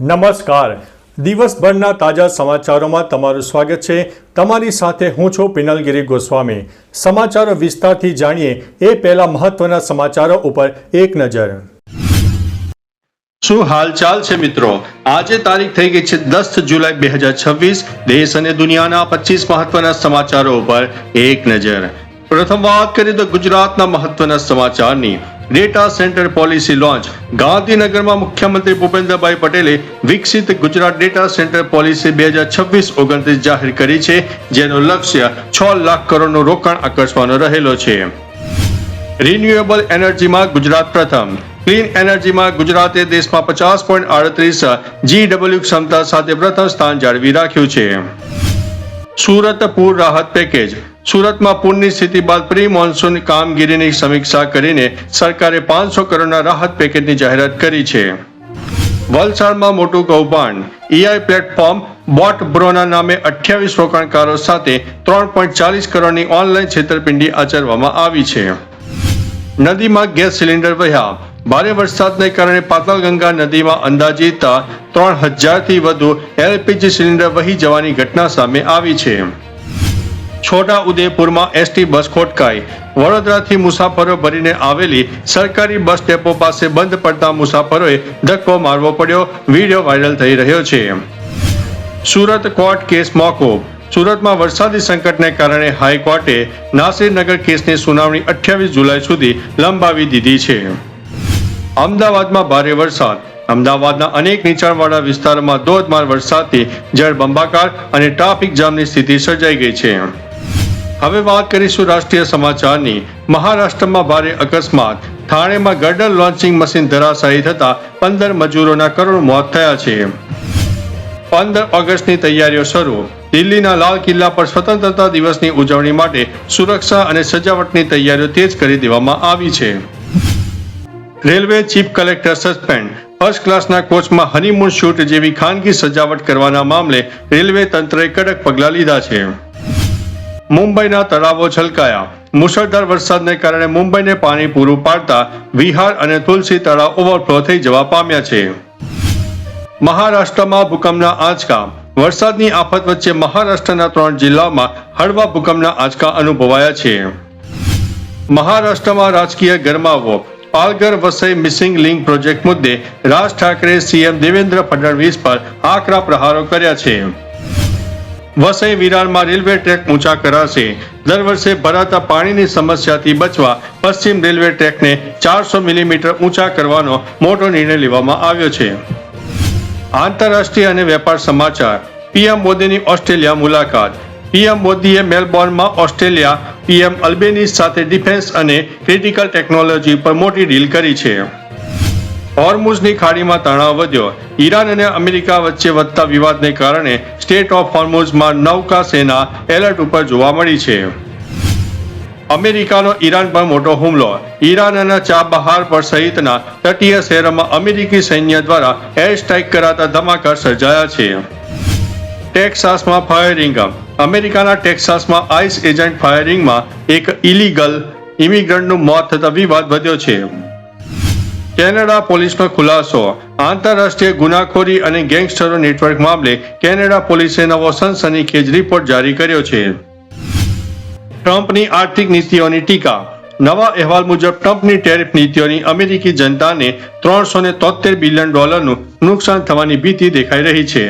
નમસ્કાર. દિવસભરના તાજા સમાચારોમાં તમારું સ્વાગત છે. તમારી સાથે હું છું પિનલગીરી ગોસ્વામી. સમાચારો વિસ્તારથી જાણીએ એ પહેલા મહત્વના સમાચારો ઉપર એક નજર. શું હાલચાલ છે મિત્રો? આજે તારીખ થઈ ગઈ છે 10 જુલાઈ 2026. દેશ અને દુનિયાના 25 મહત્વના સમાચારો ઉપર એક નજર. પ્રથમ વાત કરીએ તો ગુજરાતના મહત્વના સમાચારની. Data centre policy launch. ગાંધીનગરમાં મુખ્યમંત્રી ભૂપેન્દ્રભાઈ પટેલે વિકસિત ગુજરાત ડેટા સેન્ટર પોલિસી 2026-29 જાહેર કરી છે, જેનો લક્ષ્ય 6 લાખ કરોડનું રોકાણ આકર્ષવાનો રહેલો છે. રિન્યુએબલ એનર્જીમાં ગુજરાત પ્રથમ. ક્લીન એનર્જીમાં ગુજરાતે દેશમાં 50.38 GW ક્ષમતા સાથે પ્રથમ સ્થાન જાળવી રાખ્યું છે. સુરત પૂર રાહત પેકેજ. સુરતમાં પૂરની સ્થિતિ બાદ પ્રી મોન્સૂન કામગીરીની સમીક્ષા કરીને સરકારે 500 કરોડના રાહત પેકેજની જાહેરાત કરી છે. વલસાડમાં મોટું કૌભાંડ. EI પ્લેટફોર્મ બોટ બ્રોના નામે 28 રોકાણકારો સાથે 3.40 કરોડની ઓનલાઈન છેતરપિંડી આચરવામાં આવી છે. નદીમાં ગેસ સિલિન્ડર વહ્યા. ભારે વરસાદને કારણે પાતાળગંગા નદીમાં અંદાજિત 3000 થી વધુ LPG સિલિન્ડર વહી જવાની ઘટના સામે આવી છે. છોટા ઉદેપુરમાં ST બસ ખોટકાઈ. વડોદરાથી મુસાફરો ભરીને આવેલી સરકારી બસ ડેપો પાસે બંધ પડતા મુસાફરોએ ધક્કો મારવો પડ્યો. વિડીયો વાયરલ થઈ રહ્યો છે. સુરત કોર્ટ કેસ મોકૂફ. સુરતમાં વરસાદી સંકટને કારણે હાઈકોર્ટે નાસિરનગર કેસની સુનાવણી 28 જુલાઈ સુધી લંબાવી દીધી છે. અમદાવાદમાં ભારે વરસાદ. અમદાવાદના અનેક નીચાણવાળા વિસ્તારોમાં ધોધમાર વરસાદથી જળબંબાકાર અને ટ્રાફિક જામની સ્થિતિ સર્જાઈ ગઈ છે. હવે વાત કરીશું રાષ્ટ્રીય સમાચારની. મહારાષ્ટ્રમાં ભારે અકસ્માત. થાણેમાં ગર્ડર લોન્ચિંગ મશીન ધરાશાયી થતા 15 મજૂરોના કરુણ મોત થયા છે. 15 ઓગસ્ટની તૈયારીઓ શરૂ. દિલ્હીના લાલ કિલ્લા પર સ્વતંત્રતા દિવસની ઉજવણી માટે સુરક્ષા અને સજાવટની તૈયારીઓ તેજ કરી દેવામાં આવી છે. Railway chief collector suspend. First ક્લાસના કોચમાં હનીમૂન શૂટ જેવી ખાનગી સજાવટ કરવાના મામલે રેલવે તંત્રએ કડક પગલાં લીધા છે. મુંબઈના તળાવો છલકાયા. મુશળધાર વરસાદને કારણે મુંબઈને પાણી પૂરું પાડતા વિહાર અને તુલસી તળાવ ઓવરફ્લો થઈ જવા પામ્યા છે. મહારાષ્ટ્રમાં ભૂકંપના આંચકા. વરસાદની આફત વચ્ચે મહારાષ્ટ્રના 3 જિલ્લાઓમાં હળવા ભૂકંપના આંચકા અનુભવાયા છે. મહારાષ્ટ્રમાં રાજકીય ગરમાવો. Palghar Vasai missing link project મુદ્દે રાજ ઠાકરે CM દેવેન્દ્ર ફડણવીસ પર આકરા પ્રહારો કર્યા છે. વસઈ વિરારમાં રેલવે ટ્રેક ઊંચા કરાશે. દર વર્ષે ભરાતા પાણીની સમસ્યાથી બચવા પશ્ચિમ રેલવે ટ્રેકને 400 મિલીમીટર ઊંચા કરવાનો મોટો નિર્ણય લેવામાં આવ્યો છે. આંતરરાષ્ટ્રીય અને વેપાર સમાચાર. PM મોદીની ઓસ્ટ્રેલિયા મુલાકાત. PM મોદીએ મેલબોર્નમાં ઓસ્ટ્રેલિયા PM અલ્બેનીઝ સાથે ડિફેન્સ અને ક્રિટિકલ ટેકનોલોજી પર મોટી ડીલ કરી છે. હોર્મુઝની ખાડીમાં તણાવ વધ્યો. ઈરાન અને અમેરિકા વચ્ચે વધતા વિવાદને કારણે સ્ટેટ ઓફ હોર્મુઝમાં નૌકા સેના એલર્ટ ઉપર જોવા મળી છે. અમેરિકાનો ઈરાન પર મોટો હુમલો. ઈરાનના ચાબહાર પર સહિતના તટીય શહેરોમાં અમેરિકી સૈન્ય દ્વારા એર સ્ટ્રાઇક કરાતા ધમાકા સર્જાયા છે. ટેક્સાસમાં ફાયરિંગ. અમેરિકાના ટેક્સાસમાં આઈસ એજન્ટ ફાયરિંગમાં એક ઇલીગલ ઇમિગ્રન્ટનું મોત થતા વિવાદ વધ્યો છે. કેનેડા પોલીસનો ખુલાસો. આંતરરાષ્ટ્રીય ગુનાખોરી અને ગેંગસ્ટરો નેટવર્ક મામલે કેનેડા પોલીસે નવો સનસનીખેજ રિપોર્ટ જારી કર્યો છે. ટ્રમ્પની આર્થિક નીતિઓની ટીકા. નવા અહેવાલ મુજબ ટ્રમ્પની ટેરિફ નીતિઓની અમેરિકી જનતાને $373 બિલિયન નુકસાન થવાની ભીતિ દેખાઈ રહી છે.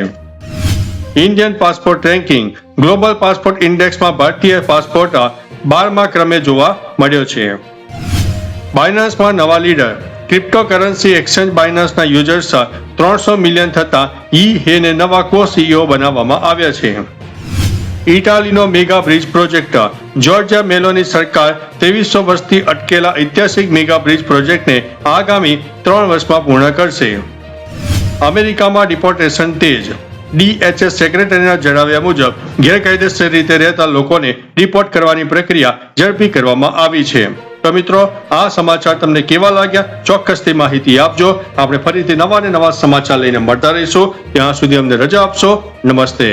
Indian passport ranking. Global passport ઇન્ડેક્સમાં ભારતીય પાસપોર્ટ 12મા ક્રમે જોવા મળ્યો છે. બાયનાન્સમાં નવા લીડર. ક્રિપ્ટોકરન્સી એક્સચેન્જ બાયનાન્સના યુઝર્સ 300 મિલિયન થતા ઈ હેને નવા CEO બનાવવામાં આવ્યા છે. ઇટાલીનો mega bridge project. Giorgia Meloni સરકાર 2300 વર્ષથી અટકેલા ઐતિહાસિક મેગા બ્રિજ પ્રોજેક્ટને આગામી 3 વર્ષમાં પૂર્ણ કરશે. અમેરિકામાં ડિપોર્ટેશન તેજ. DHS સેક્રેટરીના જણાવ્યા મુજબ ગેરકાયદેસર રીતે રહેતા લોકોને રિપોર્ટ કરવાની પ્રક્રિયા ઝડપી કરવામાં આવી છે. તો મિત્રો, આ સમાચાર તમને કેવા લાગ્યા ચોક્કસથી માહિતી આપજો. આપણે ફરીથી નવા ને નવા સમાચાર લઈને મળતા રહીશું. ત્યાં સુધી અમને રજા આપશો. નમસ્તે.